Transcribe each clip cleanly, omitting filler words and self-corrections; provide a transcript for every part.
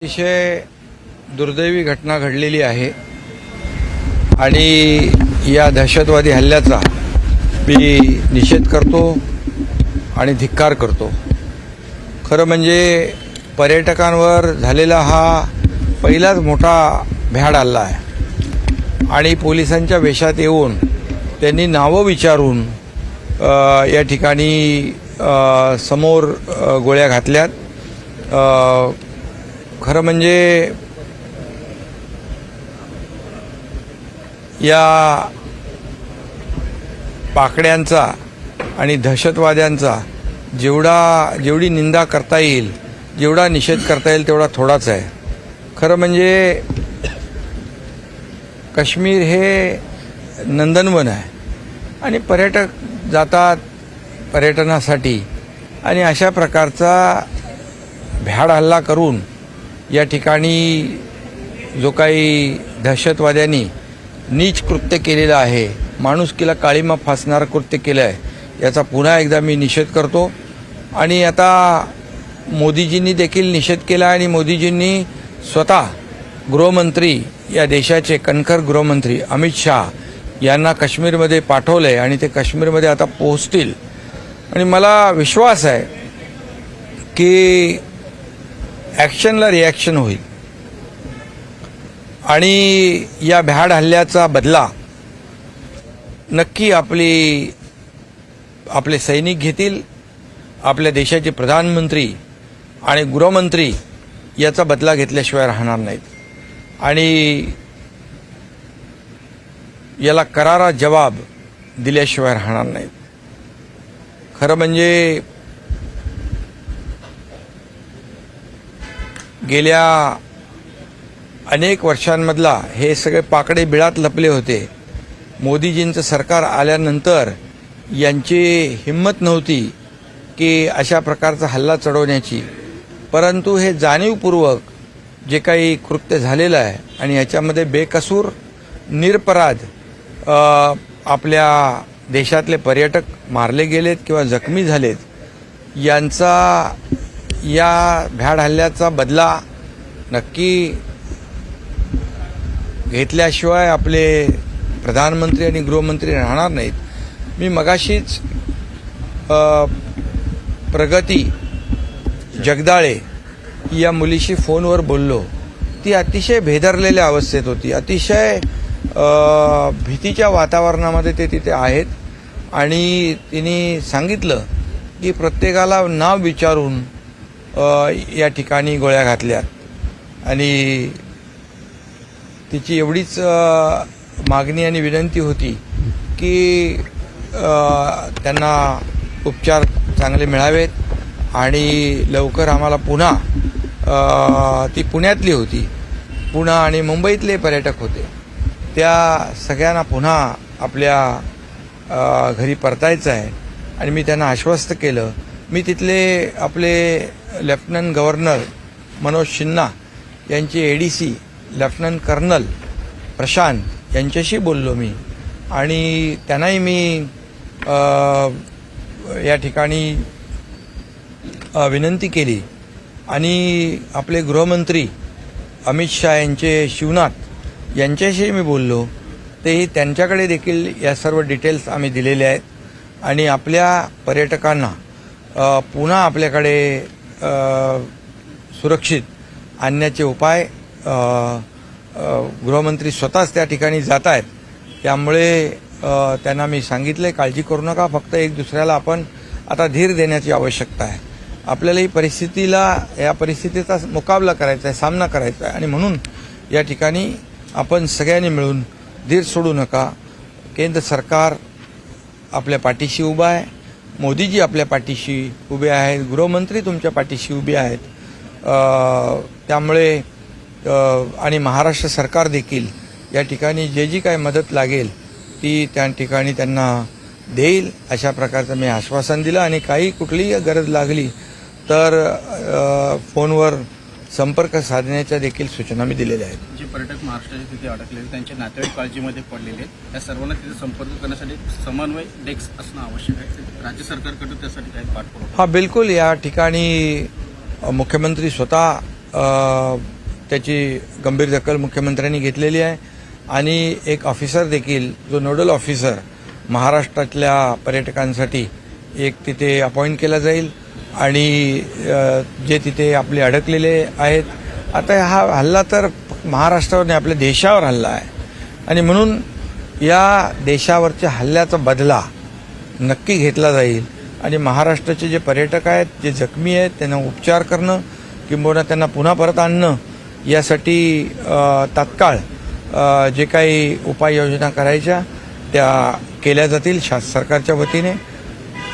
अतिशय दुर्दैवी घटना घडलेली आहे आणि या दहशतवादी हल्ल्याचा मी निषेध करतो आणि धिक्कार करतो। खरं म्हणजे पर्यटकांवर झालेला हा पहिलाच मोठा भ्याड हल्ला आहे आणि पोलिसांच्या वेशात येऊन त्यांनी नावं विचारून या ठिकाणी समोर गोळ्या घातल्यात। खरं म्हणजे या पाकड्यांचा आणि दहशतवाद्यांचा जेवढी निंदा करता येईल, जेवढा निषेध करता येईल तेवढा थोडाच आहे। खरं म्हणजे काश्मीर हे नंदनवन आहे आणि पर्यटक जातात पर्यटनासाठी आणि अशा प्रकारचा भ्याड हल्ला करून या ठिकाणी जो काही दहशतवाद्यांनी नीच कृत्य केलेलं आहे, माणुसकीला काळीमा फासणारं कृत्य केलं आहे, याचा पुन्हा एकदा मी निषेध करतो। आणि आता मोदीजींनी देखील निषेध केला आणि मोदीजींनी स्वतः गृहमंत्री, या देशाचे कणखर गृहमंत्री अमित शाह यांना काश्मीरमध्ये पाठवलंय आणि ते काश्मीरमध्ये आता पोहोचतील आणि मला विश्वास आहे की ॲक्शनला रिॲक्शन होईल आणि या भ्याड हल्ल्याचा बदला नक्की आपले सैनिक घेतील। आपल्या देशाचे प्रधानमंत्री आणि गृहमंत्री याचा बदला घेतल्याशिवाय राहणार नाहीत आणि याला करारा जवाब दिल्याशिवाय राहणार नाहीत। खरं म्हणजे गेल्या अनेक वर्षांमधला हे सगळे पाकडे बिळात लपले होते। मोदीजींचं सरकार आल्यानंतर यांची हिंमत नव्हती की अशा प्रकारचा हल्ला चढवण्याची, परंतु हे जाणीवपूर्वक जे काही कृत्य झालेलं आहे आणि याच्यामध्ये बेकसूर निरपराध आपल्या देशातले पर्यटक मारले गेलेत किंवा जखमी झालेत, यांचा या भ्याड हल्ल्याचा बदला नक्की घेतल्याशिवाय आपले प्रधानमंत्री आणि गृहमंत्री राहणार नाहीत। मी मगाशीच प्रगती जगदाळे या मुलीशी फोनवर बोललो। ती अतिशय भेदरलेल्या अवस्थेत होती, अतिशय भीतीच्या वातावरणामध्ये ते तिथे आहेत आणि तिने सांगितलं की प्रत्येकाला नाव विचारून या ठिकाणी गोळ्या घातल्यात आणि तिची एवढीच मागणी आणि विनंती होती की त्यांना उपचार चांगले मिळावेत आणि लवकर आम्हाला पुन्हा, ती पुण्यातली होती, पुणे आणि मुंबईतले पर्यटक होते, त्या सगळ्यांना पुन्हा आपल्या घरी परतायचं आहे आणि मी त्यांना आश्वस्त केलं। मी तिथले आपले लेफ्टनंट गव्हर्नर मनोज सिन्हा यांचे एडीसी लेफ्टनंट कर्नल प्रशांत यांच्याशी बोललो मी आणि त्यांनाही मी या ठिकाणी विनंती केली आणि आपले गृहमंत्री अमित शाह यांचे शिवनाथ यांच्याशी मी बोललो, तेही त्यांच्याकडे देखील या सर्व डिटेल्स आम्ही दिलेले आहेत आणि आपल्या पर्यटकांना पुन्हा आपल्याकडे सुरक्षित आणण्याचे उपाय गृहमंत्री स्वतःच त्या ठिकाणी जात आहेत। त्यामुळे त्यांना मी सांगितले काळजी करू नका, फक्त एक दुसऱ्याला आपण आता धीर देण्याची आवश्यकता आहे। आपल्याला या परिस्थितीचा मुकाबला करायचा आहे, सामना करायचा आहे आणि म्हणून या ठिकाणी आपण सगळ्यांनी मिळून धीर सोडू नका। केंद्र सरकार आपल्या पाठीशी उभं आहे, मोदीजी आपल्या पाठीशी उभे आहेत, गृहमंत्री तुमच्या पाठीशी उभे आहेत, त्यामुळे आणि महाराष्ट्र सरकार देखील या ठिकाणी जी काही मदत लागेल ती त्या ठिकाणी त्यांना देईल अशा प्रकारचं मी आश्वासन दिलं आणि काही कुठलीही गरज लागली तर फोनवर संपर्क साधण्याच्या देखील सूचना मी दिलेल्या आहेत। जे पर्यटक महाराष्ट्राचे तिथे अडकलेले त्यांचे नातेवाईक काळजीमध्ये पडलेले आहेत, त्या सर्वांना तिथे संपर्क करण्यासाठी समन्वय डेस्क असणं आवश्यक आहे। राज्य सरकारकडून त्यासाठी काही पाठपुरावा? बिलकुल, या ठिकाणी मुख्यमंत्री स्वतः त्याची गंभीर दखल मुख्यमंत्र्यांनी घेतलेली आहे आणि एक ऑफिसर देखील जो नोडल ऑफिसर महाराष्ट्रातल्या पर्यटकांसाठी एक तिथे अपॉइंट केला जाईल आणि जे तिथे आपले अडकलेले आहेत. आता हा हल्ला तर महाराष्ट्रावर नाही, आपल्या देशावर हल्ला आहे आणि म्हणून या देशावरच्या हल्ल्याचा बदला नक्की घेतला जाईल आणि महाराष्ट्राचे जे पर्यटक आहेत, जे जखमी आहेत, त्यांना उपचार करणं किंबहुना त्यांना पुन्हा परत आणणं यासाठी तात्काळ जे काही उपाययोजना करायच्या त्या केल्या जातील सरकारच्या वतीने.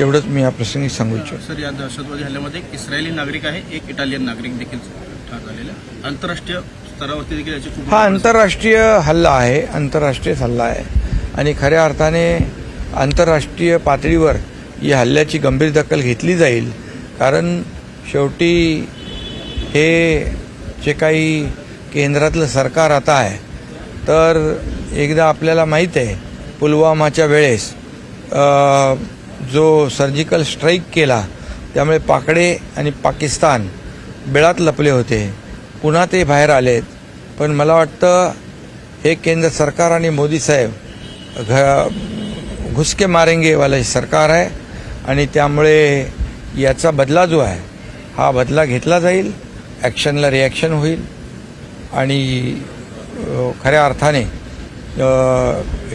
एवढंच मी या प्रसंगी सांगू इच्छितो. सर, या दहशतवादी हल्ल्यामध्ये एक इस्रायली नागरिक आहे, एक इटालियन नागरिक देखील ठार झालेला आहे. आंतरराष्ट्रीय स्तरावरती देखील याची खूप हा आंतरराष्ट्रीय हल्ला आहे, आंतरराष्ट्रीय हल्ला आहे आणि खऱ्या अर्थाने आंतरराष्ट्रीय पातळीवर या हल्ल्याची गंभीर दखल घेतली जाईल. कारण शेवटी हे जे काही केंद्रातलं सरकार आता आहे, तर एकदा आपल्याला माहीत आहे पुलवामाच्या वेळेस जो सर्जिकल स्ट्राईक केला त्यामुळे पाकडे आणि पाकिस्तान बिळात लपले होते. पुन्हा ते बाहेर आलेत. पण मला वाटतं हे केंद्र सरकार आणि मोदी साहेब घुसके मारेंगे वाला सरकार आहे आणि त्यामुळे याचा बदला जो आहे हा बदला घेतला जाईल. ॲक्शनला रिॲक्शन होईल आणि खऱ्या अर्थाने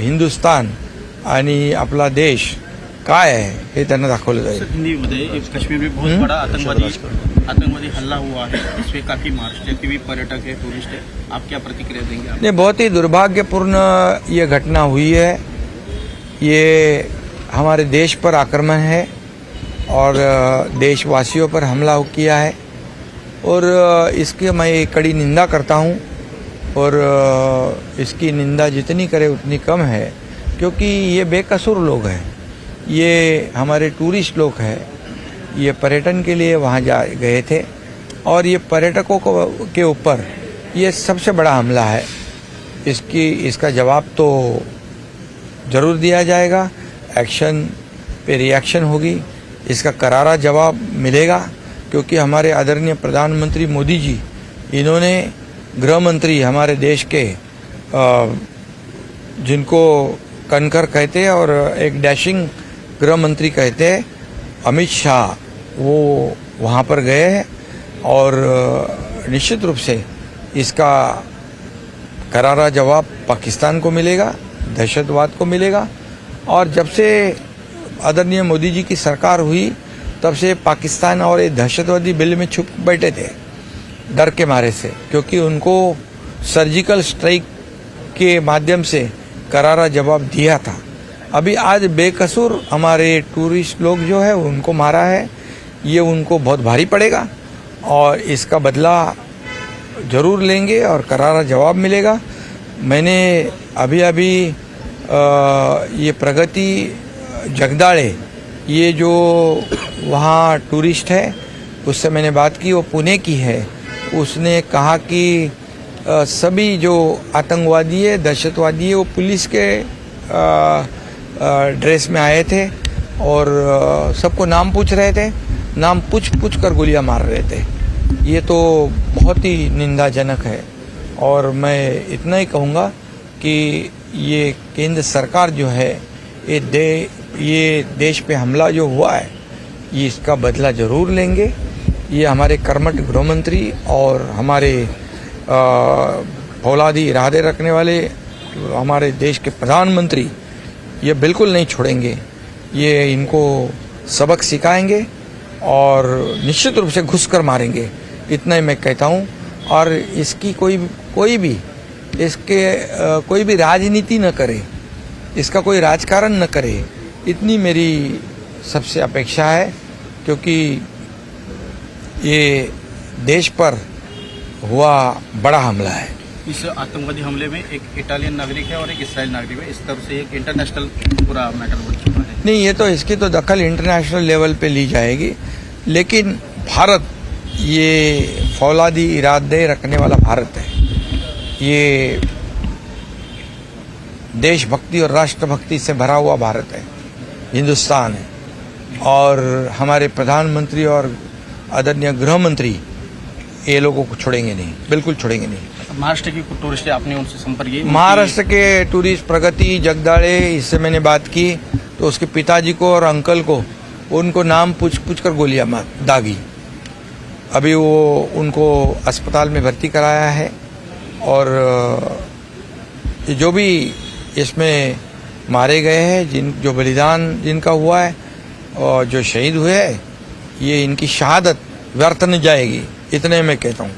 हिंदुस्तान आणि आपला देश काय है ये त्यांना दाखवलं जाईल. हिंदी में कश्मीर में बहुत बड़ा आतंकवादी हल्ला हुआ है, इसमें काफी महाराष्ट्र के भी पर्यटक है, टूरिस्ट है. आप क्या प्रतिक्रिया देंगे? नहीं, बहुत ही दुर्भाग्यपूर्ण ये घटना हुई है. ये हमारे देश पर आक्रमण है और देशवासियों पर हमला किया है और इसकी मैं कड़ी निंदा करता हूँ और इसकी निंदा जितनी करे उतनी कम है क्योंकि ये बेकसूर लोग हैं. ये हमारे टूरिस्ट लोग हैं, ये पर्यटन के लिए वहाँ गए थे और ये पर्यटकों के ऊपर ये सबसे बड़ा हमला है. इसका जवाब तो ज़रूर दिया जाएगा. एक्शन पे रिएक्शन होगी, इसका करारा जवाब मिलेगा क्योंकि हमारे आदरणीय प्रधानमंत्री मोदी जी, इन्होंने गृह मंत्री हमारे देश के जिनको कनकर कहते हैं और एक डैशिंग गृह मंत्री कहते हैं, अमित शाह, वो वहाँ पर गए हैं और निश्चित रूप से इसका करारा जवाब पाकिस्तान को मिलेगा, दहशतवाद को मिलेगा. और जब से आदरणीय मोदी जी की सरकार हुई तब से पाकिस्तान और ये दहशतवादी बिल में छुप बैठे थे डर के मारे से, क्योंकि उनको सर्जिकल स्ट्राइक के माध्यम से करारा जवाब दिया था. अभी आज बेकसूर हमारे टूरिस्ट लोग जो है उनको मारा है, ये उनको बहुत भारी पड़ेगा और इसका बदला ज़रूर लेंगे और करारा जवाब मिलेगा. मैंने अभी ये प्रगति जगदाळे, ये जो वहाँ टूरिस्ट है उससे मैंने बात की, वो पुणे की है. उसने कहा कि सभी जो आतंकवादी है, दहशतवादी है, वो पुलिस के ड्रेस में आए थे और सबको नाम पूछ रहे थे, नाम पूछ कर गोलियां मार रहे थे. ये तो बहुत ही निंदाजनक है और मैं इतना ही कहूँगा कि ये केंद्र सरकार जो है ये देश पे हमला जो हुआ है ये इसका बदला ज़रूर लेंगे. ये हमारे कर्मठ गृहमंत्री और हमारे फौलादी इरादे रखने वाले हमारे देश के प्रधानमंत्री ये बिल्कुल नहीं छोड़ेंगे. ये इनको सबक सिखाएंगे और निश्चित रूप से घुसकर मारेंगे. इतना ही मैं कहता हूँ. और इसकी कोई भी राजनीति न करे, इसका कोई राजकारण न करे, इतनी मेरी सबसे अपेक्षा है क्योंकि ये देश पर हुआ बड़ा हमला है. इस आतंकवादी हमले में एक इटालियन नागरिक है और एक इस्राइल नागरिक है. इस तरह से एक इंटरनेशनल पूरा मैटर बन चुका है. नहीं, ये तो इसकी तो दखल इंटरनेशनल लेवल पे ली जाएगी, लेकिन भारत ये फौलादी इरादे रखने वाला भारत है. ये देशभक्ति और राष्ट्रभक्ति से भरा हुआ भारत है, हिंदुस्तान है. और हमारे प्रधानमंत्री और आदरणीय गृह मंत्री ये लोगों को छोड़ेंगे नहीं, बिल्कुल छोड़ेंगे नहीं। महाराष्ट्र की कुछ टूरिस्ट है, आपने उनसे संपर्क किया? महाराष्ट्र के टूरिस्ट प्रगति जगदाड़े, इससे मैंने बात की तो उसके पिताजी को और अंकल को उनको नाम पूछ कर गोलियां दागी। अभी वो उनको अस्पताल में भर्ती कराया है और जो भी इसमें मारे गए हैं, जो बलिदान जिनका हुआ है और जो शहीद हुए हैं, ये इनकी शहादत व्यर्थ न जाएगी, इतने मैं कहता हूँ।